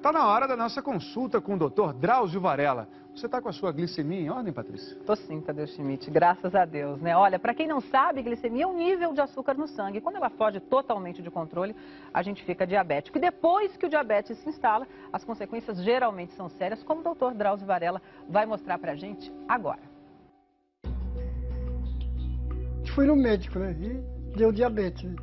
Está na hora da nossa consulta com o Dr. Drauzio Varella. Você está com a sua glicemia em ordem, Patrícia? Tô sim, Tadeu Schmidt, graças a Deus, né? Olha, para quem não sabe, glicemia é o nível de açúcar no sangue. Quando ela foge totalmente de controle, a gente fica diabético. E depois que o diabetes se instala, as consequências geralmente são sérias, como o Dr. Drauzio Varella vai mostrar pra gente agora. Fui no médico, né? E deu diabetes. Né?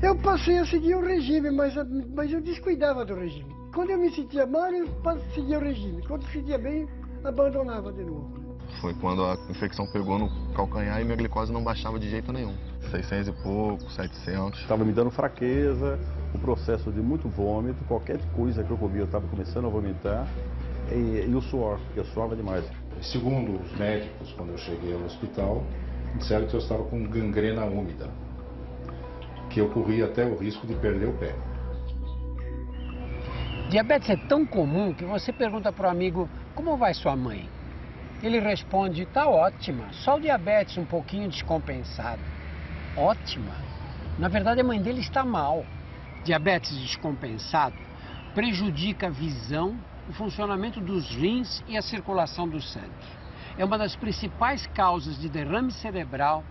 Eu passei a seguir o regime, mas eu descuidava do regime. Quando eu me sentia mal, eu seguia o regime. Quando eu sentia bem, abandonava de novo. Foi quando a infecção pegou no calcanhar e minha glicose não baixava de jeito nenhum. 600 e pouco, 700. Estava me dando fraqueza, o processo de muito vômito, qualquer coisa que eu comia eu estava começando a vomitar. E o suor, porque eu suava demais. Segundo os médicos, quando eu cheguei ao hospital, disseram que eu estava com gangrena úmida, que eu corria até o risco de perder o pé. Diabetes é tão comum que você pergunta para o amigo, como vai sua mãe? Ele responde, tá ótima, só o diabetes um pouquinho descompensado. Ótima? Na verdade a mãe dele está mal. Diabetes descompensado prejudica a visão, o funcionamento dos rins e a circulação do sangue. É uma das principais causas de derrame cerebral,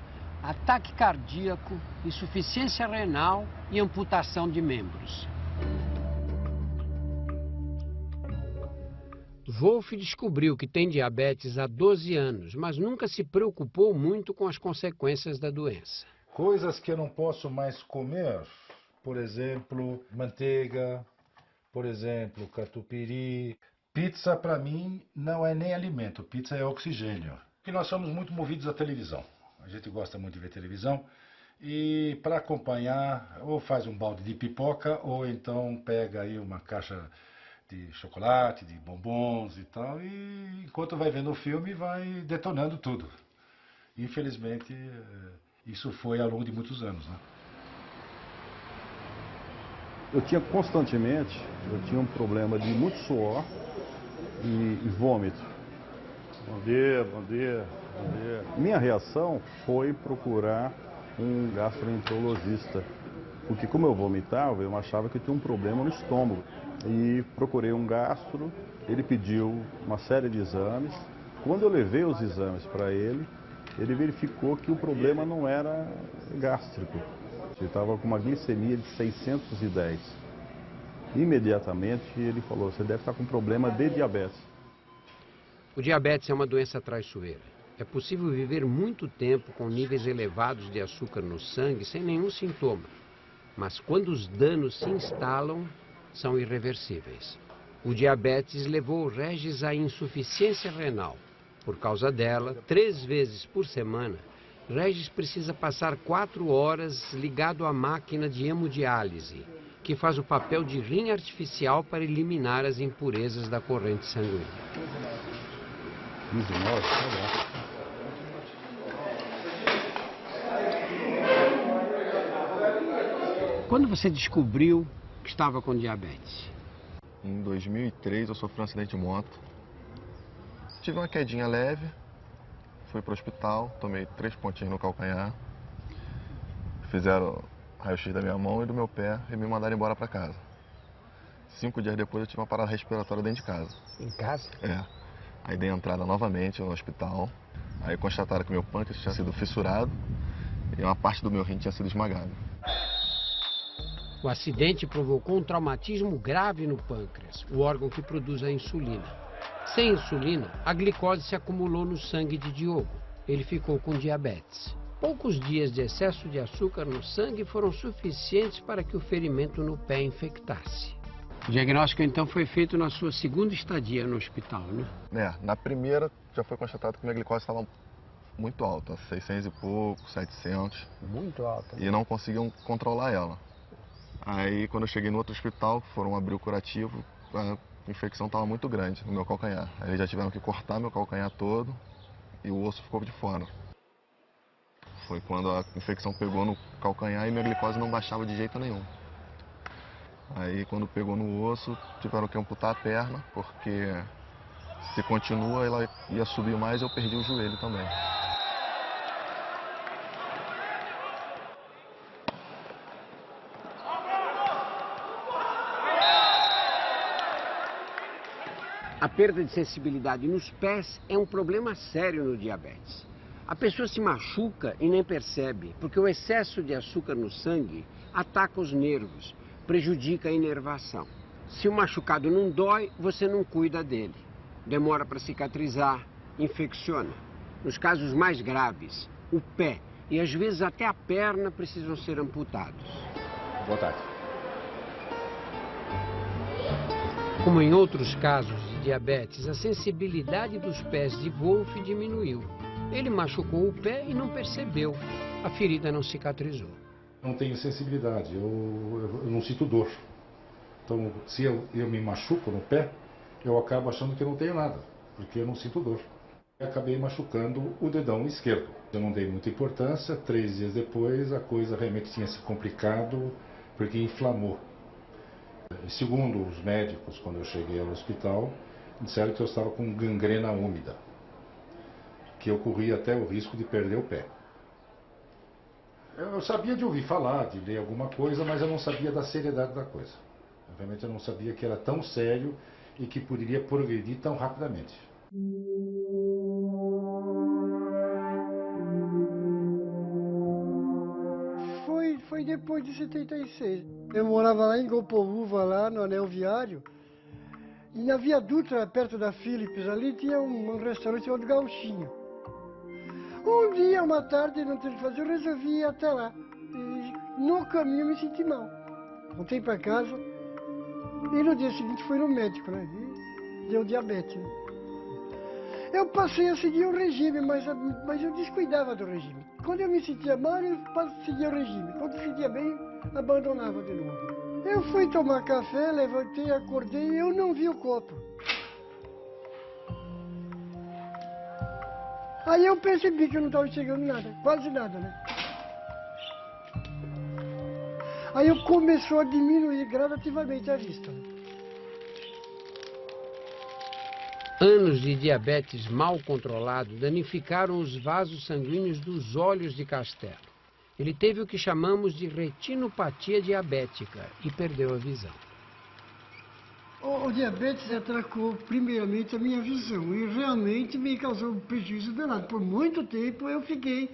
ataque cardíaco, insuficiência renal e amputação de membros. Wolf descobriu que tem diabetes há 12 anos, mas nunca se preocupou muito com as consequências da doença. Coisas que eu não posso mais comer, por exemplo, manteiga, por exemplo, catupiry. Pizza, para mim, não é nem alimento, pizza é oxigênio. Porque nós somos muito movidos à televisão. A gente gosta muito de ver televisão e para acompanhar ou faz um balde de pipoca ou então pega aí uma caixa de chocolate, de bombons e tal e enquanto vai vendo o filme vai detonando tudo. Infelizmente isso foi ao longo de muitos anos, né? Eu tinha constantemente, um problema de muito suor e vômito. Bom dia, bom dia. Minha reação foi procurar um gastroenterologista, porque como eu vomitava, eu achava que eu tinha um problema no estômago. E procurei um gastro, ele pediu uma série de exames. Quando eu levei os exames para ele verificou que o problema não era gástrico. Eu estava com uma glicemia de 610. Imediatamente ele falou, você deve estar com problema de diabetes. O diabetes é uma doença traiçoeira. É possível viver muito tempo com níveis elevados de açúcar no sangue sem nenhum sintoma. Mas quando os danos se instalam, são irreversíveis. O diabetes levou o Regis à insuficiência renal. Por causa dela, 3 vezes por semana, Regis precisa passar 4 horas ligado à máquina de hemodiálise, que faz o papel de rim artificial para eliminar as impurezas da corrente sanguínea. 19, tá bom. Quando você descobriu que estava com diabetes? Em 2003 eu sofri um acidente de moto. Tive uma quedinha leve, fui para o hospital, tomei 3 pontinhos no calcanhar. Fizeram raio-x da minha mão e do meu pé e me mandaram embora para casa. 5 dias depois eu tive uma parada respiratória dentro de casa. Em casa? É. Aí dei entrada novamente no hospital. Aí constataram que meu pâncreas tinha sido fissurado e uma parte do meu rim tinha sido esmagado. O acidente provocou um traumatismo grave no pâncreas, o órgão que produz a insulina. Sem insulina, a glicose se acumulou no sangue de Diogo. Ele ficou com diabetes. Poucos dias de excesso de açúcar no sangue foram suficientes para que o ferimento no pé infectasse. O diagnóstico então foi feito na sua segunda estadia no hospital, né? Na primeira já foi constatado que minha glicose estava muito alta, 600 e pouco, 700. Muito alta. E não conseguiam controlar ela. Aí quando eu cheguei no outro hospital, foram abrir o curativo, a infecção estava muito grande no meu calcanhar. Aí eles já tiveram que cortar meu calcanhar todo e o osso ficou de fora. Foi quando a infecção pegou no calcanhar e minha glicose não baixava de jeito nenhum. Aí quando pegou no osso, tiveram que amputar a perna, porque se continua ela ia subir mais e eu perdi o joelho também. A perda de sensibilidade nos pés é um problema sério no diabetes. A pessoa se machuca e nem percebe, porque o excesso de açúcar no sangue ataca os nervos, prejudica a inervação. Se o machucado não dói, você não cuida dele. Demora para cicatrizar, infecciona. Nos casos mais graves, o pé e às vezes até a perna precisam ser amputados. Boa tarde. Como em outros casos de diabetes, a sensibilidade dos pés de Wolf diminuiu. Ele machucou o pé e não percebeu. A ferida não cicatrizou. Não tenho sensibilidade, eu não sinto dor. Então, se eu me machuco no pé, eu acabo achando que eu não tenho nada, porque eu não sinto dor. Eu acabei machucando o dedão esquerdo. Eu não dei muita importância, 3 dias depois a coisa realmente tinha se complicado, porque inflamou. Segundo os médicos, quando eu cheguei ao hospital, disseram que eu estava com gangrena úmida, que eu corria até o risco de perder o pé. Eu sabia de ouvir falar, de ler alguma coisa, mas eu não sabia da seriedade da coisa. Obviamente eu não sabia que era tão sério e que poderia progredir tão rapidamente. Foi depois de 76. Eu morava lá em Golpoúva, lá no anel viário, e na Via Dutra, perto da Philips, ali tinha um restaurante chamado Gauchinho. Um dia, uma tarde, não tinha o que fazer, eu resolvi ir até lá. E no caminho eu me senti mal. Voltei para casa e no dia seguinte fui no médico, né? E deu diabetes. Né? Eu passei a seguir o regime, mas eu descuidava do regime. Quando eu me sentia mal, eu seguia o regime. Quando eu me sentia bem, abandonava de novo. Eu fui tomar café, levantei, acordei e eu não vi o copo. Aí eu percebi que eu não estava enxergando nada, quase nada, né? Aí eu começou a diminuir gradativamente a vista. Anos de diabetes mal controlado danificaram os vasos sanguíneos dos olhos de Castelo. Ele teve o que chamamos de retinopatia diabética e perdeu a visão. O diabetes atracou primeiramente a minha visão e realmente me causou um prejuízo danado. Por muito tempo eu fiquei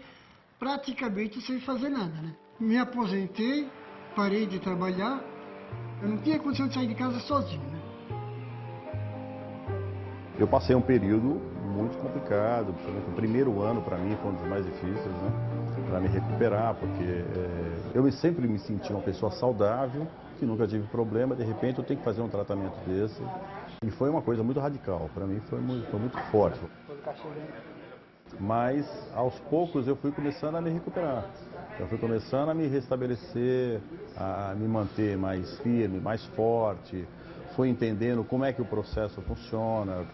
praticamente sem fazer nada, né? Me aposentei, parei de trabalhar, eu não tinha condição de sair de casa sozinho, né? Eu passei um período muito complicado, principalmente o primeiro ano para mim foi um dos mais difíceis, né? Para me recuperar, porque eu sempre me senti uma pessoa saudável, que nunca tive problema, de repente eu tenho que fazer um tratamento desse. E foi uma coisa muito radical, para mim foi muito forte. Mas aos poucos eu fui começando a me recuperar. Eu fui começando a me restabelecer, a me manter mais firme, mais forte. Fui entendendo como é que o processo funciona.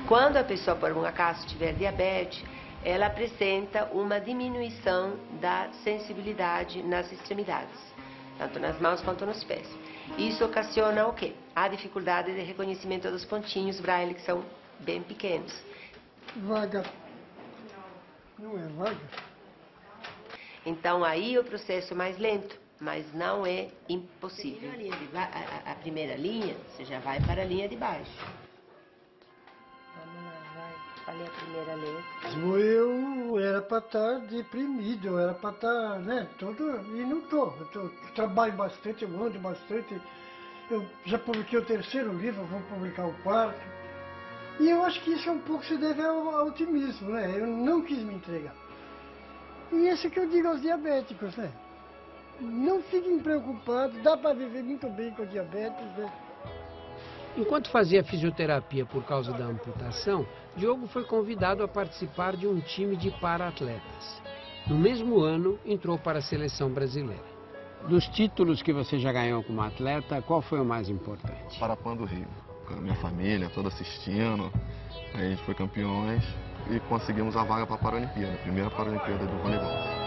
Quando a pessoa, por um acaso, tiver diabetes, ela apresenta uma diminuição da sensibilidade nas extremidades, tanto nas mãos quanto nos pés. Isso ocasiona o quê? A dificuldade de reconhecimento dos pontinhos braille, que são bem pequenos. Vaga. Não é vaga? Então, aí o processo é mais lento, mas não é impossível. A primeira linha, você já vai para a linha de baixo. Vamos lá, vai. Falei a primeira letra. Eu era para estar deprimido, eu era para estar, né, todo... E não estou. Eu trabalho bastante, eu ando bastante. Eu já publiquei o 3º livro, vou publicar o 4º. E eu acho que isso um pouco se deve ao otimismo, né? Eu não quis me entregar. E isso que eu digo aos diabéticos, né? Não fiquem preocupados, dá para viver muito bem com diabetes, né? Enquanto fazia fisioterapia por causa da amputação, Diogo foi convidado a participar de um time de para-atletas. No mesmo ano, entrou para a seleção brasileira. Dos títulos que você já ganhou como atleta, qual foi o mais importante? Parapan do Rio, com a minha família toda assistindo, aí a gente foi campeões e conseguimos a vaga para a Paralimpíada, a primeira Paralimpíada do voleibol.